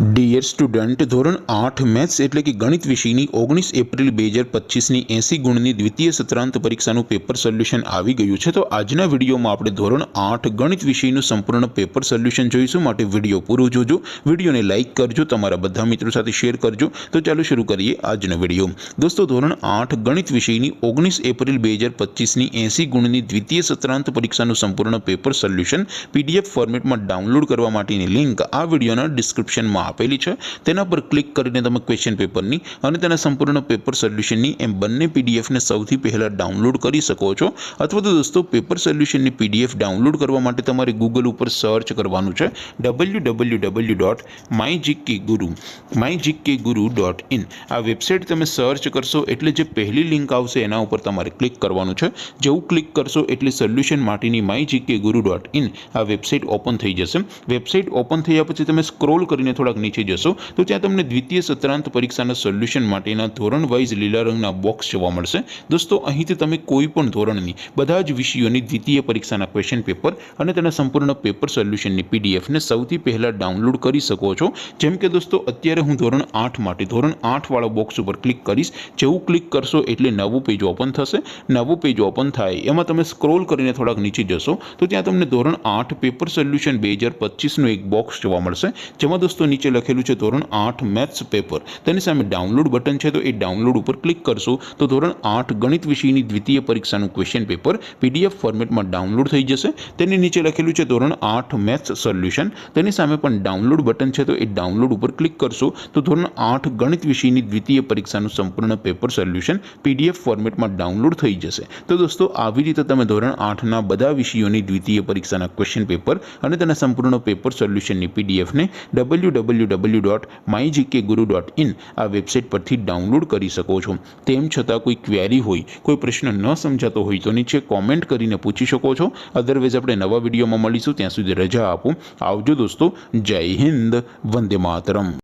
Dear student, ધોરણ 8 maths એટલે કે ગણિત વિષયની 19 એપ્રિલ 2025ની 80 ગુણની દ્વિતીય સત્રાંત પરીક્ષાનું પેપર સોલ્યુશન આવી ગયું છે। તો આજના વિડીયોમાં આપણે ધોરણ 8 ગણિત વિષયનું સંપૂર્ણ પેપર સોલ્યુશન જોઈશું, માટે વિડીયો પૂરો જોજો। વિડીયોને લાઇક કરજો, તમારા બધા મિત્રો સાથે શેર કરજો। તો ચાલો શરૂ કરીએ આજનો વિડીયો। દોસ્તો, ધોરણ 8 ગણિત વિષયની 19 એપ્રિલ 2025ની 80 ગુણની દ્વિતીય સત્રાંત પરીક્ષાનું સંપૂર્ણ પેપર સોલ્યુશન PDF ફોર્મેટમાં ડાઉનલોડ કરવા માટેની લિંક આ વિડીયોના ડિસ્ક્રિપ્શનમાં આપેલી છે। તેના પર ક્લિક કરીને તમે ક્વેશ્ચન પેપરની અને તેના સંપૂર્ણ પેપર સોલ્યુશનની એમ બંને PDF ને સૌથી પહેલા ડાઉનલોડ કરી શકો છો। અથવા તો દોસ્તો, પેપર સોલ્યુશનની PDF ડાઉનલોડ કરવા માટે તમારે ગૂગલ ઉપર સર્ચ કરવાનું છે www.mygkguru.in। આ વેબસાઇટ તમે સર્ચ કરશો એટલે જે પહેલી લિંક આવશે એના ઉપર તમારે ક્લિક કરવાનું છે। જેવું ક્લિક કરશો એટલે સોલ્યુશન માટેની mygkguru.in આ વેબસાઇટ ઓપન થઈ જશે। વેબસાઇટ ઓપન થયા પછી તમે સ્ક્રોલ કરીને થોડાક નીચે જશો તો ત્યાં તમને દ્વિતીય સત્રાંત પરીક્ષાના સોલ્યુશન માટેના ધોરણ વાઇઝ લીલા રંગના બોક્સ જોવા મળશે। દોસ્તો, અહીંથી તમે કોઈ પણ ધોરણની બધા જ વિષયોની દ્વિતીય પરીક્ષાના ક્વેશ્ચન પેપર અને તેના સંપૂર્ણ પેપર સોલ્યુશનની PDF ને સૌથી પહેલા ડાઉનલોડ કરી શકો છો। જેમ કે દોસ્તો, અત્યારે હું ધોરણ 8 માટે ધોરણ 8 વાળા બોક્સ ઉપર ક્લિક કરીશ। જેવું ક્લિક કરશો એટલે નવું પેજ ઓપન થશે। નવું પેજ ઓપન થાય એમાં તમે સ્ક્રોલ કરીને થોડાક નીચે જશો તો ત્યાં તમને ધોરણ 8 પેપર સોલ્યુશન 2025નું એક બોક્સ જોવા મળશે, જેમાં દોસ્તો નીચે લખેલું છે ધોરણ 8 મેથ્સ પેપર। તેની સામે ડાઉનલોડ બટન છે, તો એ ડાઉનલોડ ઉપર ક્લિક કરશો તો ધોરણ 8 ગણિત વિષયની દ્વિતીય પરીક્ષાનું ક્વેશ્ચન પેપર PDF ફોર્મેટમાં ડાઉનલોડ થઈ જશે। તેની નીચે લખેલું છે ધોરણ 8 મેથ્સ સોલ્યુશન। તેની સામે પણ ડાઉનલોડ બટન છે, તો એ ડાઉનલોડ ઉપર ક્લિક કરશો તો ધોરણ 8 ગણિત વિષયની દ્વિતીય પરીક્ષાનું સંપૂર્ણ પેપર સોલ્યુશન PDF ફોર્મેટમાં ડાઉનલોડ થઈ જશે। તો દોસ્તો, આવી રીતે તમે ધોરણ 8ના બધા વિષયોની દ્વિતીય પરીક્ષાના ક્વેશ્ચન પેપર અને તેના સંપૂર્ણ પેપર સોલ્યુશનની PDF ને www.mygkguru.in આ વેબસાઇટ પરથી ડાઉનલોડ કરી શકો છો। તેમ છતાં કોઈ ક્વેરી હોય, કોઈ પ્રશ્ન ન સમજાતો હોય તો નીચે કોમેન્ટ કરીને પૂછી શકો છો। અધરવાઇઝ આપણે નવા વિડીયોમાં મળીશું, ત્યાં સુધી રજા આપો। આવજો દોસ્તો, જય હિન્દ, વંદે માતરમ।